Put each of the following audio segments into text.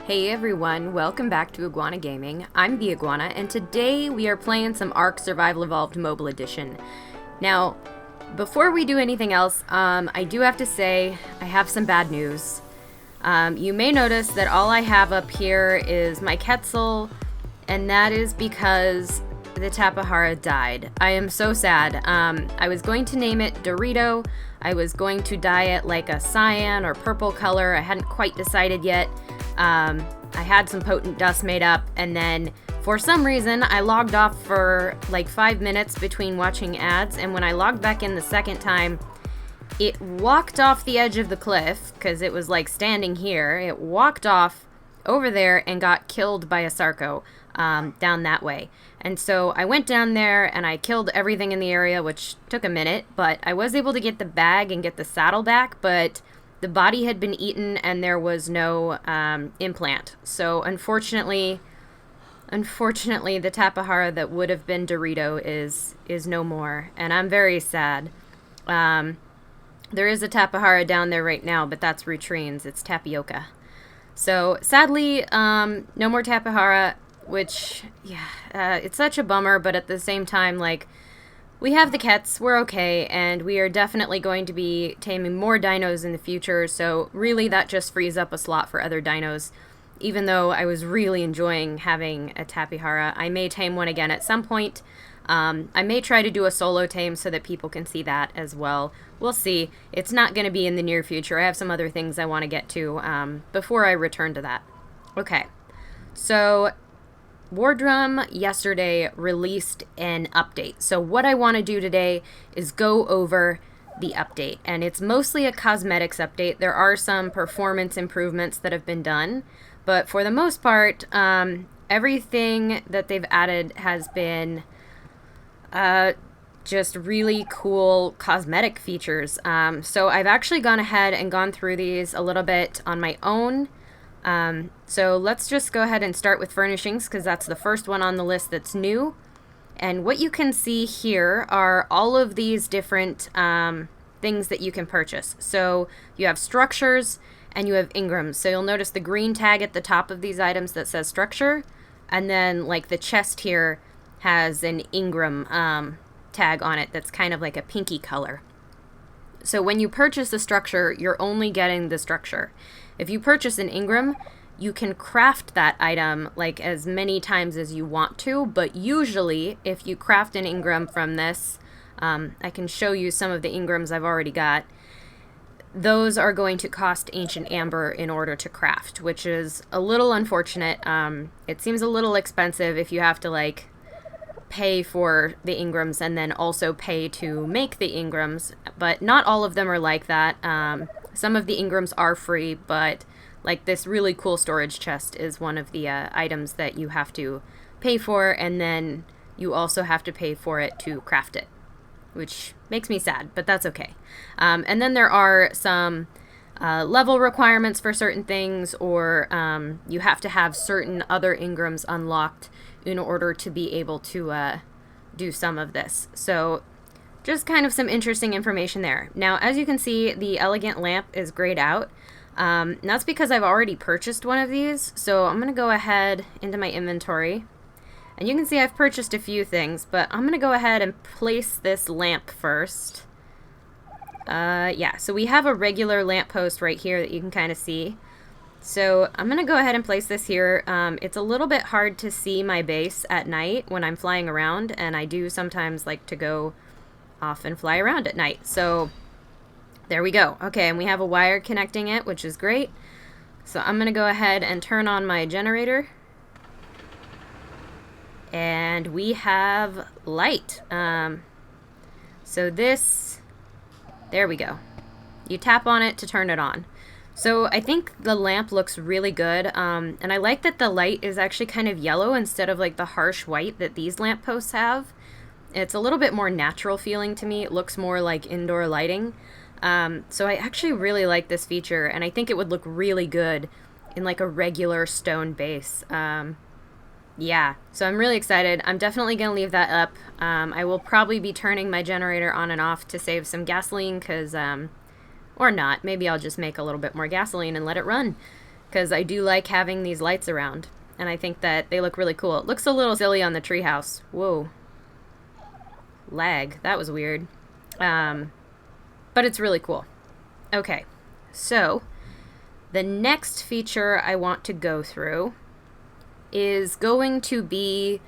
Hey everyone, welcome back to Iguana Gaming. I'm the Iguana, and today we are playing some ARK Survival Evolved Mobile Edition. Now, before we do anything else, I do have to say I have some bad news. You may notice that all I have up here is my Quetzal, and that is because the Tapahara died. I am so sad. I was going to name it Dorito. I was going to dye it like a cyan or purple color. I hadn't quite decided yet. I had some potent dust made up, and then for some reason I logged off for like 5 minutes between watching ads, and when I logged back in the second time, it walked off the edge of the cliff, because it was like standing here. It walked off over there and got killed by a Sarco down that way. And so I went down there and I killed everything in the area, which took a minute, but I was able to get the bag and get the saddle back, but the body had been eaten and there was no implant. So unfortunately, the Tapahara that would have been Dorito is no more, and I'm very sad. There is a Tapahara down there right now, but that's Rutrines. It's Tapioca. So sadly, no more Tapahara, which, yeah, it's such a bummer, but at the same time, like, we have the Kets, we're okay, and we are definitely going to be taming more dinos in the future, so really that just frees up a slot for other dinos. Even though I was really enjoying having a Tapahara, I may tame one again at some point. I may try to do a solo tame so that people can see that as well. We'll see. It's not going to be in the near future. I have some other things I want to get to before I return to that. Okay, so Wardrum yesterday released an update. So what I want to do today is go over the update, and it's mostly a cosmetics update. There are some performance improvements that have been done, but for the most part, everything that they've added has been just really cool cosmetic features. So I've actually gone ahead and gone through these a little bit on my own. So let's just go ahead and start with Furnishings, because that's the first one on the list that's new. And what you can see here are all of these different things that you can purchase. So you have structures and you have Ingrams. So you'll notice the green tag at the top of these items that says structure, and then like the chest here has an Ingram tag on it that's kind of like a pinky color. So when you purchase a structure, you're only getting the structure. If you purchase an Ingram, you can craft that item like as many times as you want to, but usually if you craft an Ingram from this, I can show you some of the Ingrams I've already got. Those are going to cost Ancient Amber in order to craft, which is a little unfortunate. It seems a little expensive if you have to like pay for the Ingrams and then also pay to make the Ingrams, but not all of them are like that. Some of the Ingrams are free, but like this really cool storage chest is one of the items that you have to pay for, and then you also have to pay for it to craft it, which makes me sad, but that's okay. And then there are some level requirements for certain things, or you have to have certain other Ingrams unlocked in order to be able to do some of this. So just kind of some interesting information there. Now, as you can see, the elegant lamp is grayed out. And that's because I've already purchased one of these. So I'm going to go ahead into my inventory. And you can see I've purchased a few things, but I'm going to go ahead and place this lamp first. Yeah, so we have a regular lamppost right here that you can kind of see. So I'm going to go ahead and place this here. It's a little bit hard to see my base at night when I'm flying around, and I do sometimes like to go off and fly around at night. So there we go. Okay, and we have a wire connecting it, which is great. So I'm going to go ahead and turn on my generator. And we have light. So this, there we go. You tap on it to turn it on. So I think the lamp looks really good, and I like that the light is actually kind of yellow instead of like the harsh white that these lampposts have. It's a little bit more natural feeling to me. It looks more like indoor lighting. So I actually really like this feature, and I think it would look really good in like a regular stone base. Yeah, so I'm really excited. I'm definitely going to leave that up. I will probably be turning my generator on and off to save some gasoline, because or not. Maybe I'll just make a little bit more gasoline and let it run. because I do like having these lights around, and I think that they look really cool. It looks a little silly on the treehouse. Whoa. Lag. That was weird. But it's really cool. Okay, so the next feature I want to go through is going to be,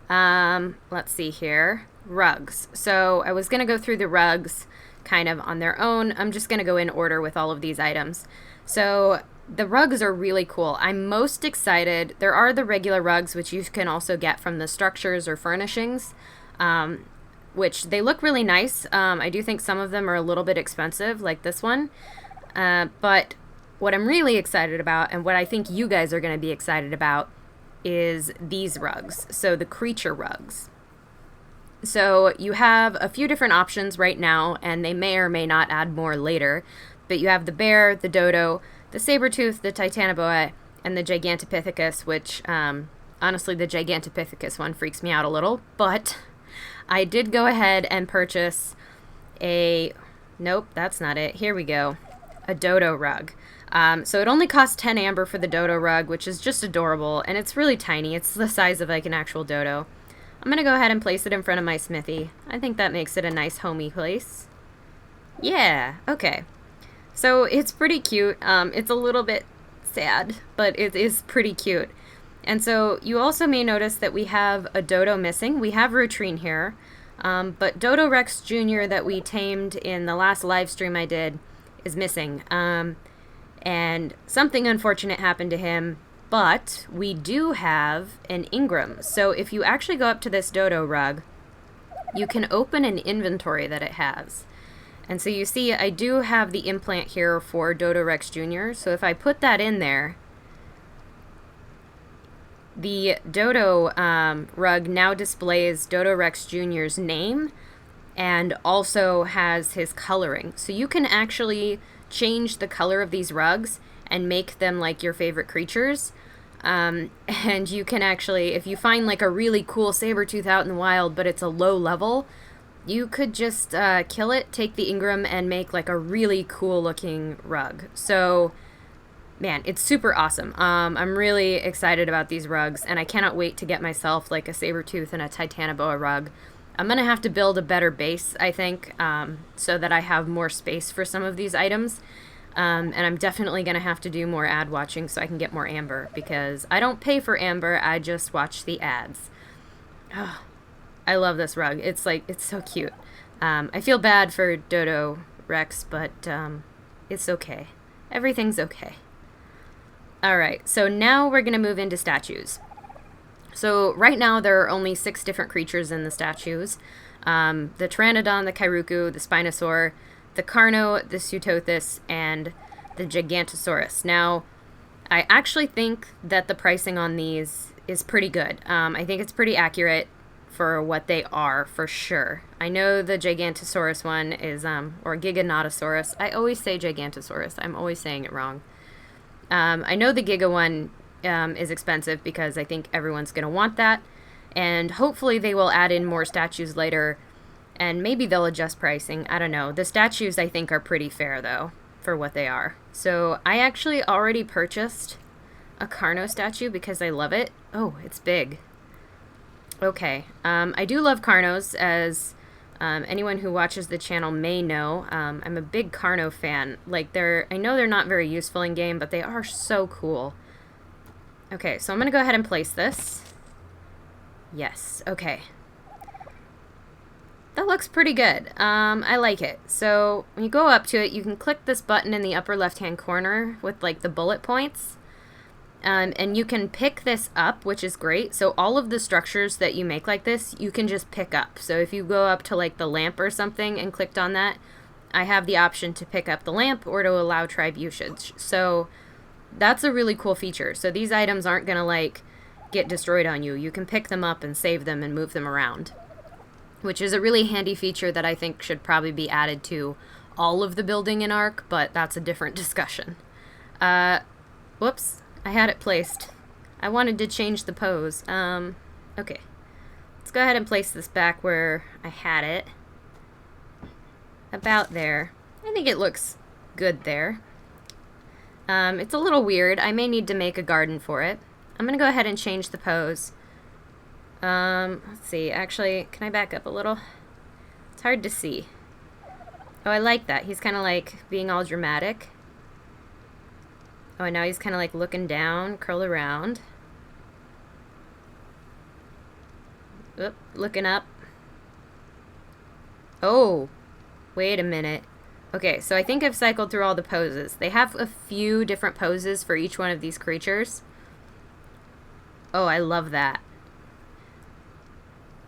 let's see here, rugs. So I was going to go through the rugs kind of on their own. I'm just going to go in order with all of these items. So the rugs are really cool. I'm most excited. There are the regular rugs, which you can also get from the structures or furnishings, which they look really nice. I do think some of them are a little bit expensive, like this one. But what I'm really excited about, and what I think you guys are going to be excited about, is these rugs. So the creature rugs. So you have a few different options right now, and they may or may not add more later. But you have the bear, the dodo, the saber-tooth, the titanoboa, and the gigantopithecus, which, honestly, the gigantopithecus one freaks me out a little. But I did go ahead and purchase a... Nope, that's not it. Here we go. A dodo rug. So it only costs 10 amber for the dodo rug, which is just adorable, and it's really tiny. It's the size of like an actual dodo. I'm going to go ahead and place it in front of my smithy. I think that makes it a nice homey place. Yeah, okay. So it's pretty cute. It's a little bit sad, but it is pretty cute. And so you also may notice that we have a dodo missing. We have Rutrine here, but Dodo Rex Jr. that we tamed in the last live stream I did is missing. And something unfortunate happened to him, but we do have an Ingram. So if you actually go up to this dodo rug, you can open an inventory that it has. And so you see I do have the implant here for Dodo Rex Jr. So if I put that in there, the dodo rug now displays Dodo Rex Jr.'s name and also has his coloring. So you can actually change the color of these rugs and make them like your favorite creatures. And you can actually, if you find like a really cool saber-tooth out in the wild, but it's a low level, you could just kill it, take the Ingram, and make like a really cool looking rug. So, man, it's super awesome. I'm really excited about these rugs, and I cannot wait to get myself like a saber-tooth and a titanoboa rug. I'm going to have to build a better base, I think, so that I have more space for some of these items. And I'm definitely going to have to do more ad watching so I can get more amber, because I don't pay for amber, I just watch the ads. Oh, I love this rug. It's like, it's so cute. I feel bad for Dodo Rex, but it's okay. Everything's okay. Alright, so now we're going to move into statues. So right now there are only 6 different creatures in the statues. The Pteranodon, the Kairuku, the Spinosaur, the Carno, the Pseudothus, and the Gigantosaurus. Now, I actually think that the pricing on these is pretty good. I think it's pretty accurate for what they are, for sure. I know the Gigantosaurus one is, or Giganotosaurus. I always say Gigantosaurus. I'm always saying it wrong. I know the Giga one is expensive because I think everyone's going to want that. And hopefully they will add in more statues later, and maybe they'll adjust pricing. I don't know. The statues, I think, are pretty fair, though, for what they are. So I actually already purchased a Carnot statue because I love it. Oh, it's big. Okay. I do love Carnos, as anyone who watches the channel may know. I'm a big Carno fan. Like, I know they're not very useful in game, but they are so cool. Okay, so I'm going to go ahead and place this. Yes, okay. That looks pretty good. I like it. So when you go up to it, you can click this button in the upper left-hand corner with like the bullet points. And you can pick this up, which is great. So all of the structures that you make like this, you can just pick up. So if you go up to like the lamp or something and clicked on that, I have the option to pick up the lamp or to allow tribe usage. So that's a really cool feature. So these items aren't going to like get destroyed on you. You can pick them up and save them and move them around, which is a really handy feature that I think should probably be added to all of the building in ARK, but that's a different discussion. Whoops, I had it placed. I wanted to change the pose. Okay. Let's go ahead and place this back where I had it. About there. I think it looks good there. It's a little weird. I may need to make a garden for it. I'm going to go ahead and change the pose. Let's see. Actually, can I back up a little? It's hard to see. Oh, I like that. He's kind of like being all dramatic. Oh, and now he's kind of like looking down, curled around. Oop, looking up. Oh, wait a minute. Okay, so I think I've cycled through all the poses. They have a few different poses for each one of these creatures. Oh, I love that.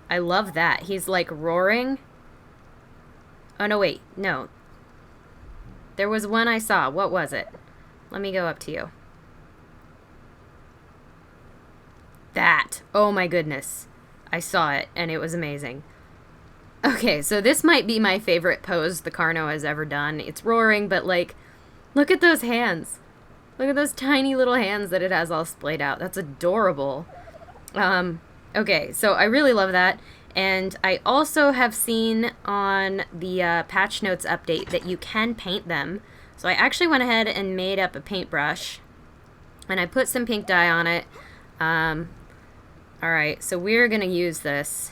I love that. He's like roaring. Oh, no, wait. No. There was one I saw. What was it? Let me go up to you. That. Oh, my goodness. I saw it, and it was amazing. Okay, so this might be my favorite pose the Carno has ever done. It's roaring, but, like, look at those hands. Look at those tiny little hands that it has all splayed out. That's adorable. Okay, so I really love that. And I also have seen on the patch notes update that you can paint them. So I actually went ahead and made up a paintbrush. And I put some pink dye on it. Alright, so we're going to use this.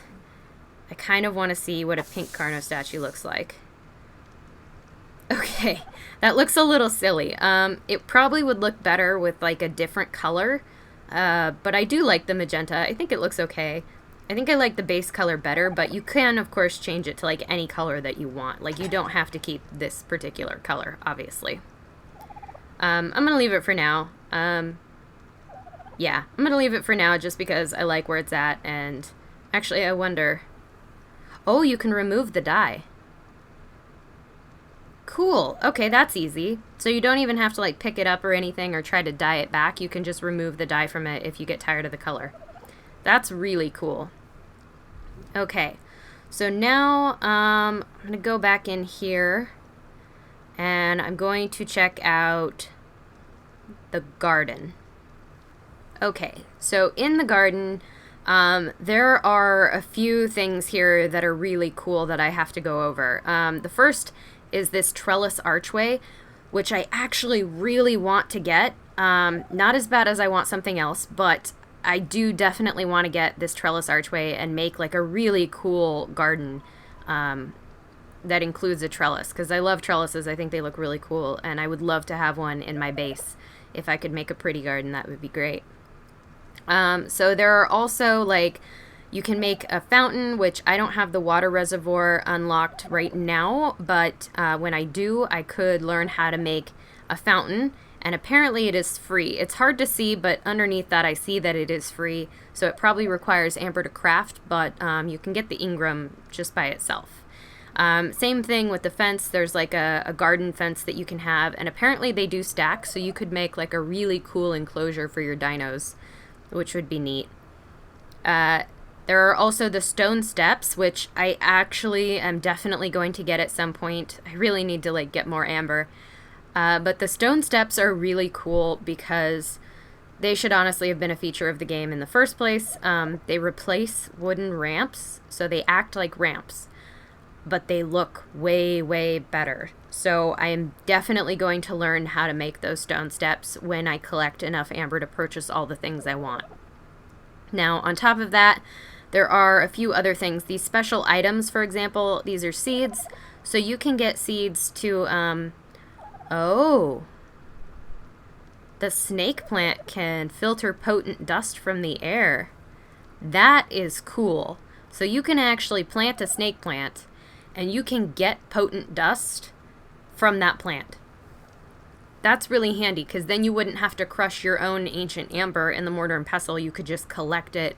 I kind of want to see what a pink Carnot statue looks like. Okay, that looks a little silly. It probably would look better with like a different color. But I do like the magenta. I think it looks okay. I think I like the base color better, but you can, of course, change it to, like, any color that you want. Like, you don't have to keep this particular color, obviously. I'm going to leave it for now. Yeah, I'm going to leave it for now just because I like where it's at, and actually, I wonder... Oh, you can remove the dye. Cool. Okay, that's easy. So you don't even have to, like, pick it up or anything or try to dye it back. You can just remove the dye from it if you get tired of the color. That's really cool. Okay, so now I'm going to go back in here and I'm going to check out the garden. Okay, so in the garden, there are a few things here that are really cool that I have to go over. The first is this trellis archway, which I actually really want to get. Not as bad as I want something else, but I do definitely want to get this trellis archway and make like a really cool garden that includes a trellis, because I love trellises. I think they look really cool, and I would love to have one in my base. If I could make a pretty garden, that would be great. So there are also, like, you can make a fountain, which I don't have the water reservoir unlocked right now, but when I do, I could learn how to make a fountain. And apparently it is free. It's hard to see, but underneath that I see that it is free. So it probably requires amber to craft, but you can get the Ingram just by itself. Same thing with the fence. There's like a garden fence that you can have, and apparently they do stack, so you could make like a really cool enclosure for your dinos, which would be neat. There are also the stone steps, which I actually am definitely going to get at some point. I really need to like get more amber. But the stone steps are really cool because they should honestly have been a feature of the game in the first place. They replace wooden ramps, so they act like ramps, but they look way, way better. So I am definitely going to learn how to make those stone steps when I collect enough amber to purchase all the things I want. Now, on top of that, there are a few other things. These special items, for example, these are seeds. So you can get seeds to... Oh, the snake plant can filter potent dust from the air. That is cool. So you can actually plant a snake plant, and you can get potent dust from that plant. That's really handy, because then you wouldn't have to crush your own ancient amber in the mortar and pestle. You could just collect it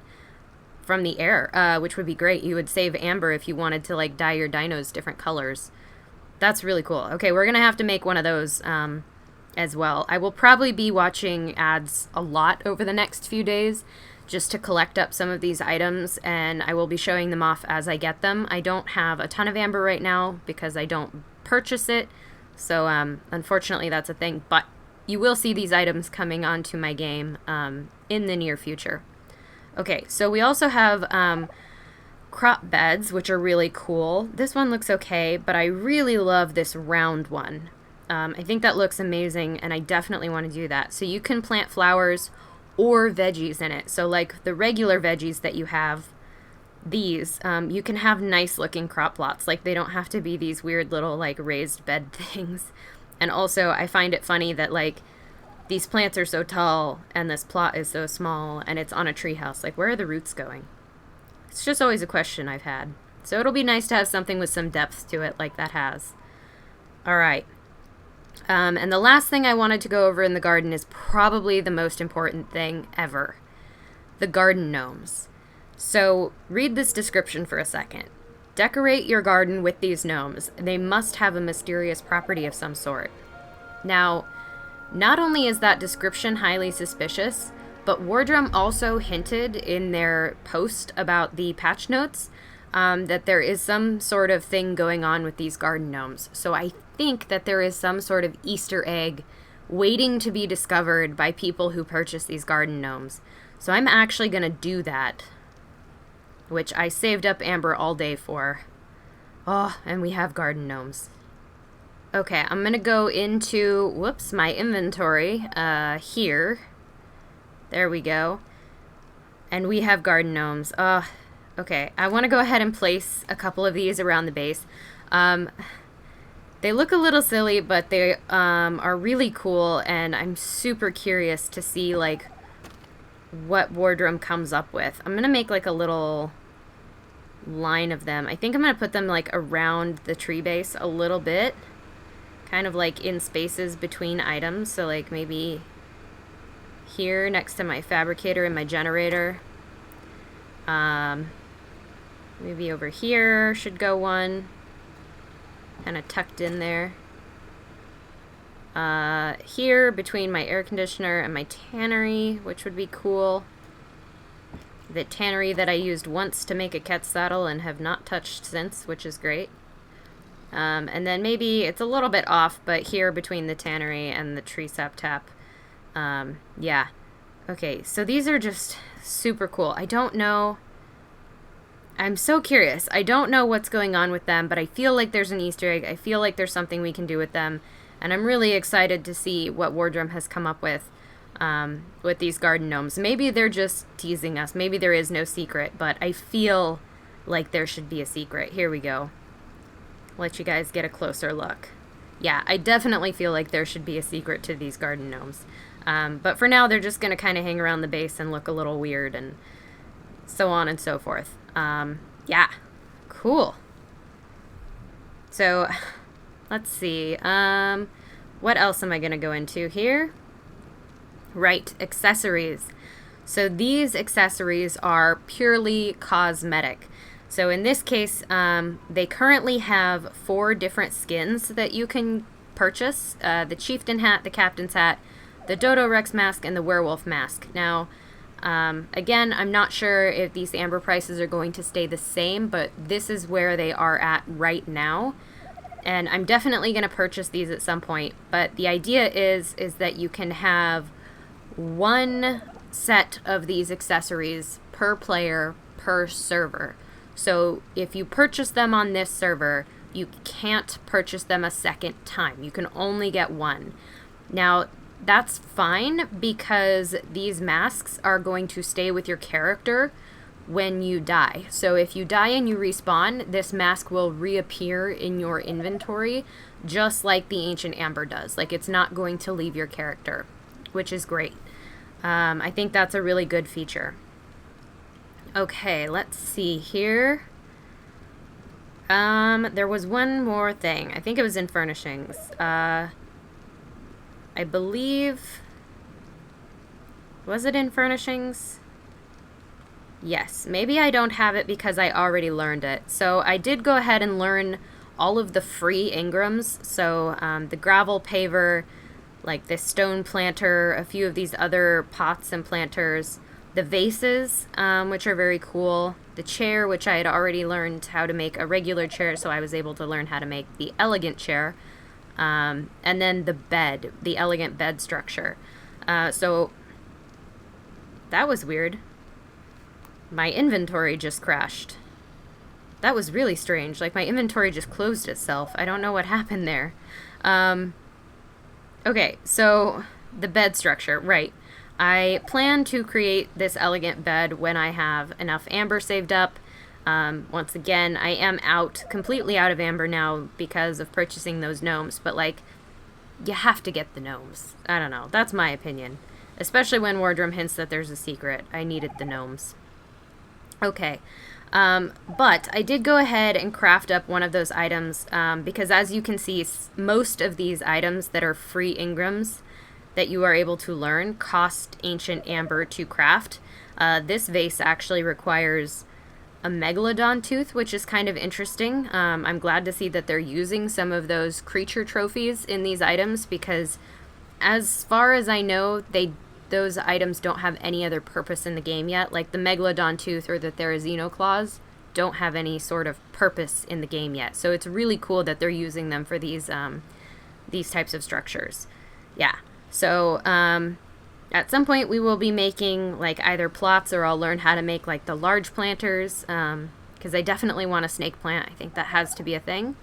from the air, which would be great. You would save amber if you wanted to like dye your dinos different colors. That's really cool. Okay, we're going to have to make one of those as well. I will probably be watching ads a lot over the next few days just to collect up some of these items, and I will be showing them off as I get them. I don't have a ton of amber right now because I don't purchase it, so unfortunately that's a thing, but you will see these items coming onto my game in the near future. Okay, so we also have... crop beds, which are really cool. This one looks okay, but I really love this round one. I think that looks amazing, and I definitely want to do that. So you can plant flowers or veggies in it. So like the regular veggies that you have, these, you can have nice looking crop plots. Like they don't have to be these weird little like raised bed things. And also I find it funny that like these plants are so tall and this plot is so small and it's on a treehouse. Like where are the roots going? It's just always a question I've had. So it'll be nice to have something with some depth to it like that has. All right. And the last thing I wanted to go over in the garden is probably the most important thing ever. The garden gnomes. So read this description for a second. Decorate your garden with these gnomes. They must have a mysterious property of some sort. Now, not only is that description highly suspicious, but Wardrum also hinted in their post about the patch notes that there is some sort of thing going on with these garden gnomes. So I think that there is some sort of Easter egg waiting to be discovered by people who purchase these garden gnomes. So I'm actually going to do that, which I saved up Amber all day for. Oh, and we have garden gnomes. Okay, I'm going to go into, whoops, my inventory here. There we go. And we have garden gnomes. Okay, I want to go ahead and place a couple of these around the base. They look a little silly, but they are really cool, and I'm super curious to see like what Wardrum comes up with. I'm going to make like a little line of them. I think I'm going to put them like around the tree base a little bit, kind of like in spaces between items. So like maybe here next to my fabricator and my generator. Maybe over here should go one, kind of tucked in there. Here between my air conditioner and my tannery, which would be cool. The tannery that I used once to make a Quetzalcoatl and have not touched since, which is great. And then maybe it's a little bit off, but here between the tannery and the tree sap tap. Yeah. Okay, so these are just super cool. I don't know. I'm so curious. I don't know what's going on with them, but I feel like there's an Easter egg. I feel like there's something we can do with them. And I'm really excited to see what Wardrum has come up with these garden gnomes. Maybe they're just teasing us. Maybe there is no secret, but I feel like there should be a secret. Here we go. Let you guys get a closer look. Yeah, I definitely feel like there should be a secret to these garden gnomes. But for now, they're just going to kind of hang around the base and look a little weird and so on and so forth. Yeah, cool. So, let's see. What else am I going to go into here? Right, accessories. So these accessories are purely cosmetic. So in this case, they currently have 4 different skins that you can purchase. The chieftain hat, the captain's hat, the Dodo Rex mask, and the werewolf mask. Now, again, I'm not sure if these amber prices are going to stay the same, but this is where they are at right now. And I'm definitely going to purchase these at some point. But the idea is that you can have 1 set of these accessories per player per server. So if you purchase them on this server, you can't purchase them a second time. You can only get 1. Now, that's fine because these masks are going to stay with your character when you die. So if you die and you respawn, this mask will reappear in your inventory just like the Ancient Amber does. Like, it's not going to leave your character, which is great. I think that's a really good feature. Okay, let's see here. There was one more thing. I think it was in Furnishings. I believe... Was it in Furnishings? Yes. Maybe I don't have it because I already learned it. So I did go ahead and learn all of the free engrams. So the gravel paver, like this stone planter, a few of these other pots and planters, the vases, which are very cool, the chair, which I had already learned how to make a regular chair, so I was able to learn how to make the elegant chair, and then the bed, the elegant bed structure. So that was weird. My inventory just crashed. That was really strange. Like, my inventory just closed itself. I don't know what happened there. Okay, so the bed structure, right. I plan to create this elegant bed when I have enough amber saved up. Once again, I am completely out of amber now because of purchasing those gnomes, but like, you have to get the gnomes. I don't know, that's my opinion. Especially when Wardrum hints that there's a secret. I needed the gnomes. Okay, but I did go ahead and craft up one of those items because as you can see, most of these items that are free engrams that you are able to learn cost ancient amber to craft. This vase actually requires a megalodon tooth, which is kind of interesting. I'm glad to see that they're using some of those creature trophies in these items because as far as I know, those items don't have any other purpose in the game yet. Like the megalodon tooth or the Therizino claws don't have any sort of purpose in the game yet. So it's really cool that they're using them for these types of structures. Yeah. So at some point we will be making like either plots or I'll learn how to make like the large planters because I definitely want a snake plant. I think that has to be a thing.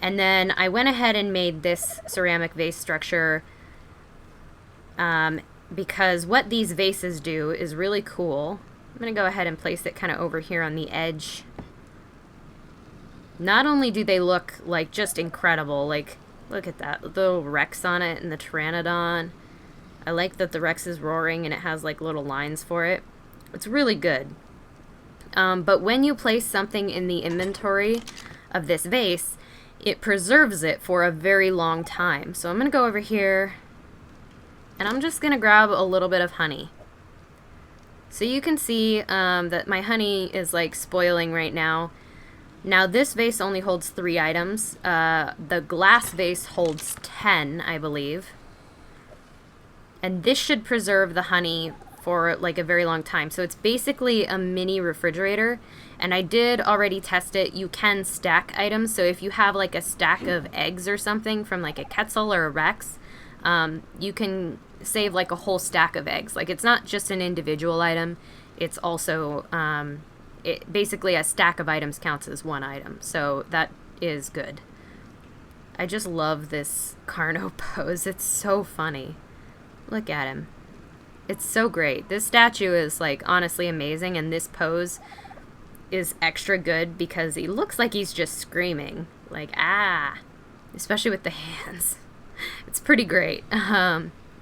And then I went ahead and made this ceramic vase structure because what these vases do is really cool. I'm going to go ahead and place it kind of over here on the edge. Not only do they look like just incredible, like look at that little Rex on it and the Pteranodon. I like that the Rex is roaring and it has like little lines for it. It's really good. But when you place something in the inventory of this vase, it preserves it for a very long time. So I'm going to go over here and I'm just going to grab a little bit of honey. So you can see that my honey is like spoiling right now. Now this vase only holds 3 items. The glass vase holds 10, I believe. And this should preserve the honey for like a very long time. So it's basically a mini refrigerator. And I did already test it. You can stack items. So if you have like a stack of eggs or something from like a Quetzal or a Rex, you can save like a whole stack of eggs. Like it's not just an individual item. It's also... basically a stack of items counts as one item, so that is good. I just love this Carnot pose. It's so funny. Look at him. It's so great. This statue is like honestly amazing, and this pose is extra good because he looks like he's just screaming. Like, ah! Especially with the hands. It's pretty great.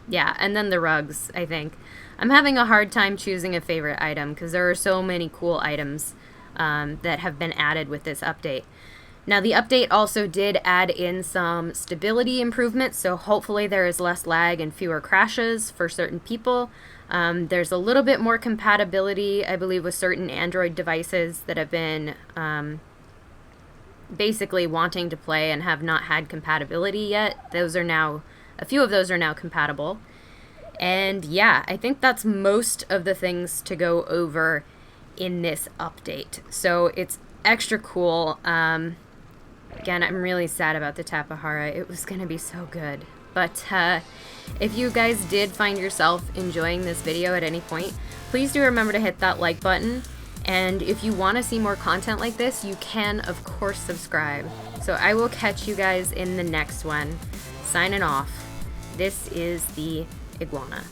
Yeah, and then the rugs, I think. I'm having a hard time choosing a favorite item because there are so many cool items that have been added with this update. Now the update also did add in some stability improvements, so hopefully there is less lag and fewer crashes for certain people. There's a little bit more compatibility, I believe, with certain Android devices that have been basically wanting to play and have not had compatibility yet. Those are now, a few of those are now compatible. And yeah, I think that's most of the things to go over in this update. So it's extra cool. Again, I'm really sad about the Tapahara. It was going to be so good. But if you guys did find yourself enjoying this video at any point, please do remember to hit that like button. And if you want to see more content like this, you can, of course, subscribe. So I will catch you guys in the next one. Signing off. This is the Iguana.